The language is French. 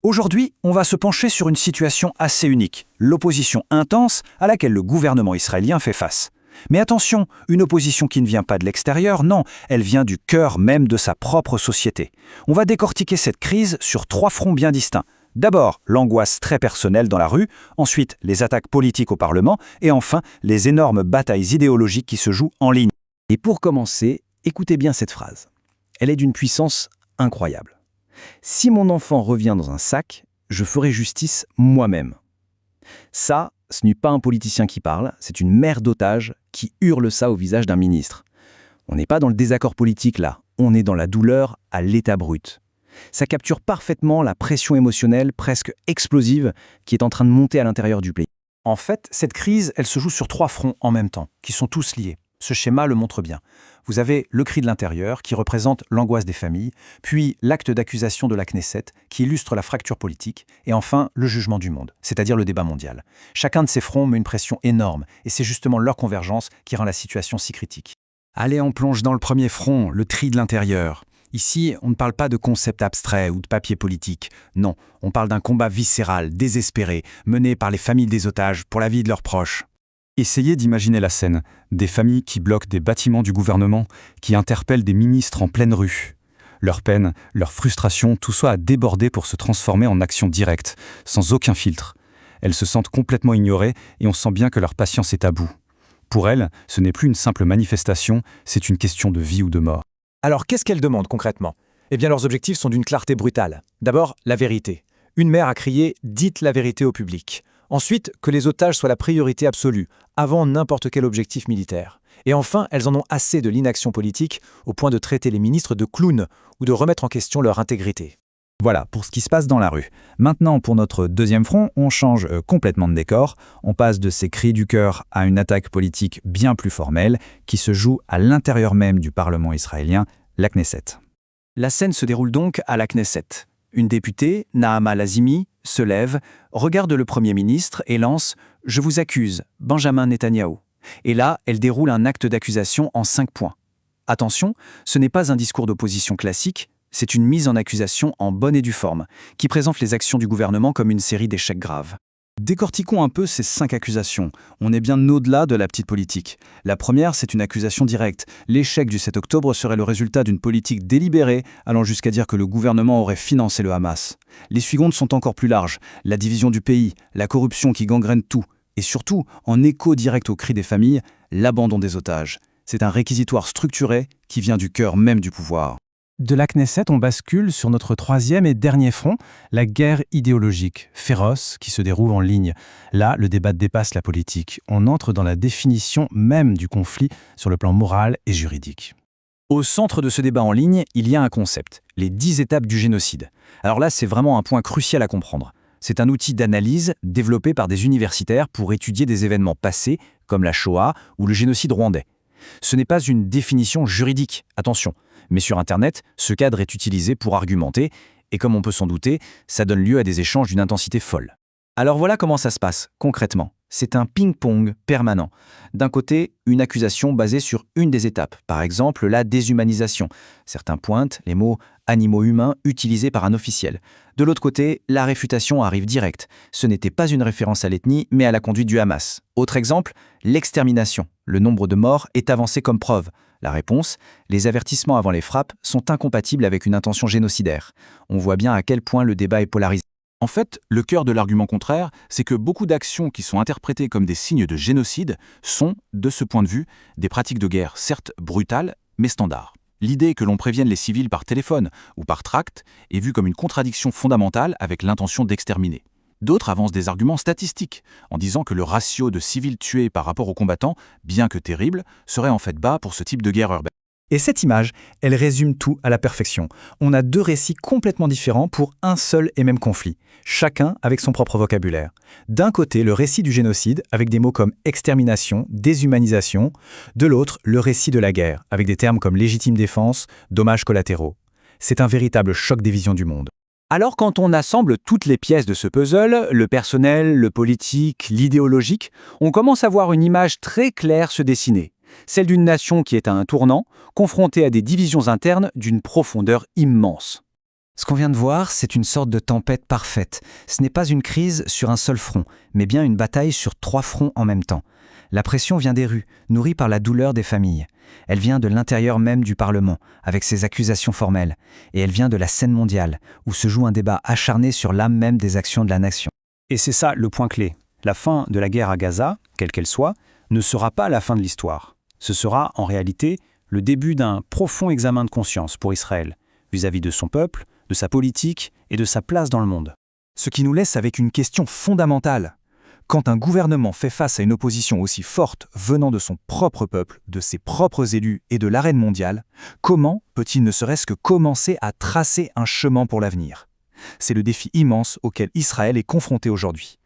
Aujourd'hui, on va se pencher sur une situation assez unique, l'opposition intense à laquelle le gouvernement israélien fait face. Mais attention, une opposition qui ne vient pas de l'extérieur, non, elle vient du cœur même de sa propre société. On va décortiquer cette crise sur 3 fronts bien distincts. D'abord, l'angoisse très personnelle dans la rue, ensuite les attaques politiques au Parlement, et enfin les énormes batailles idéologiques qui se jouent en ligne. Et pour commencer, écoutez bien cette phrase. Elle est d'une puissance incroyable. Si mon enfant revient dans un sac, je ferai justice moi-même. Ça, ce n'est pas un politicien qui parle, c'est une mère d'otage qui hurle ça au visage d'un ministre. On n'est pas dans le désaccord politique là, on est dans la douleur à l'état brut. Ça capture parfaitement la pression émotionnelle presque explosive qui est en train de monter à l'intérieur du pays. En fait, cette crise, elle se joue sur 3 fronts en même temps, qui sont tous liés. Ce schéma le montre bien. Vous avez le cri de l'intérieur, qui représente l'angoisse des familles, puis l'acte d'accusation de la Knesset, qui illustre la fracture politique, et enfin le jugement du monde, c'est-à-dire le débat mondial. Chacun de ces fronts met une pression énorme, et c'est justement leur convergence qui rend la situation si critique. Allez, on plonge dans le premier front, le cri de l'intérieur. Ici, on ne parle pas de concepts abstraits ou de papier politique. Non, on parle d'un combat viscéral, désespéré, mené par les familles des otages pour la vie de leurs proches. Essayez d'imaginer la scène, des familles qui bloquent des bâtiments du gouvernement, qui interpellent des ministres en pleine rue. Leur peine, leur frustration, tout ça a débordé pour se transformer en action directe, sans aucun filtre. Elles se sentent complètement ignorées et on sent bien que leur patience est à bout. Pour elles, ce n'est plus une simple manifestation, c'est une question de vie ou de mort. Alors qu'est-ce qu'elles demandent concrètement ? Eh bien leurs objectifs sont d'une clarté brutale. D'abord, la vérité. Une mère a crié « Dites la vérité au public ». Ensuite, que les otages soient la priorité absolue, avant n'importe quel objectif militaire. Et enfin, elles en ont assez de l'inaction politique, au point de traiter les ministres de clowns ou de remettre en question leur intégrité. Voilà pour ce qui se passe dans la rue. Maintenant, pour notre deuxième front, on change complètement de décor. On passe de ces cris du cœur à une attaque politique bien plus formelle, qui se joue à l'intérieur même du Parlement israélien, la Knesset. La scène se déroule donc à la Knesset. Une députée, Nahama Lazimi, se lève, regarde le Premier ministre et lance « Je vous accuse, Benjamin Netanyahou ». Et là, elle déroule un acte d'accusation en 5 points. Attention, ce n'est pas un discours d'opposition classique, c'est une mise en accusation en bonne et due forme, qui présente les actions du gouvernement comme une série d'échecs graves. Décortiquons un peu ces 5 accusations. On est bien au-delà de la petite politique. La première, c'est une accusation directe. L'échec du 7 octobre serait le résultat d'une politique délibérée, allant jusqu'à dire que le gouvernement aurait financé le Hamas. Les suivantes sont encore plus larges. La division du pays, la corruption qui gangrène tout, et surtout, en écho direct au cri des familles, l'abandon des otages. C'est un réquisitoire structuré qui vient du cœur même du pouvoir. De la Knesset, on bascule sur notre 3e et dernier front, la guerre idéologique, féroce, qui se déroule en ligne. Là, le débat dépasse la politique. On entre dans la définition même du conflit sur le plan moral et juridique. Au centre de ce débat en ligne, il y a un concept, les 10 étapes du génocide. Alors là, c'est vraiment un point crucial à comprendre. C'est un outil d'analyse développé par des universitaires pour étudier des événements passés, comme la Shoah ou le génocide rwandais. Ce n'est pas une définition juridique, attention. Mais sur Internet, ce cadre est utilisé pour argumenter, et comme on peut s'en douter, ça donne lieu à des échanges d'une intensité folle. Alors voilà comment ça se passe, concrètement. C'est un ping-pong permanent. D'un côté, une accusation basée sur une des étapes, par exemple la déshumanisation. Certains pointent les mots « animaux humains » utilisés par un officiel. De l'autre côté, la réfutation arrive directe. Ce n'était pas une référence à l'ethnie, mais à la conduite du Hamas. Autre exemple, l'extermination. Le nombre de morts est avancé comme preuve. La réponse, les avertissements avant les frappes sont incompatibles avec une intention génocidaire. On voit bien à quel point le débat est polarisé. En fait, le cœur de l'argument contraire, c'est que beaucoup d'actions qui sont interprétées comme des signes de génocide sont, de ce point de vue, des pratiques de guerre certes brutales, mais standards. L'idée que l'on prévienne les civils par téléphone ou par tract est vue comme une contradiction fondamentale avec l'intention d'exterminer. D'autres avancent des arguments statistiques, en disant que le ratio de civils tués par rapport aux combattants, bien que terrible, serait en fait bas pour ce type de guerre urbaine. Et cette image, elle résume tout à la perfection. On a 2 récits complètement différents pour un seul et même conflit, chacun avec son propre vocabulaire. D'un côté, le récit du génocide, avec des mots comme extermination, déshumanisation. De l'autre, le récit de la guerre, avec des termes comme légitime défense, dommages collatéraux. C'est un véritable choc des visions du monde. Alors quand on assemble toutes les pièces de ce puzzle, le personnel, le politique, l'idéologique, on commence à voir une image très claire se dessiner. Celle d'une nation qui est à un tournant, confrontée à des divisions internes d'une profondeur immense. Ce qu'on vient de voir, c'est une sorte de tempête parfaite. Ce n'est pas une crise sur un seul front, mais bien une bataille sur 3 fronts en même temps. La pression vient des rues, nourrie par la douleur des familles. Elle vient de l'intérieur même du Parlement, avec ses accusations formelles. Et elle vient de la scène mondiale, où se joue un débat acharné sur l'âme même des actions de la nation. Et c'est ça le point clé. La fin de la guerre à Gaza, quelle qu'elle soit, ne sera pas la fin de l'histoire. Ce sera, en réalité, le début d'un profond examen de conscience pour Israël, vis-à-vis de son peuple, de sa politique et de sa place dans le monde. Ce qui nous laisse avec une question fondamentale. Quand un gouvernement fait face à une opposition aussi forte venant de son propre peuple, de ses propres élus et de l'arène mondiale, comment peut-il ne serait-ce que commencer à tracer un chemin pour l'avenir ? C'est le défi immense auquel Israël est confronté aujourd'hui.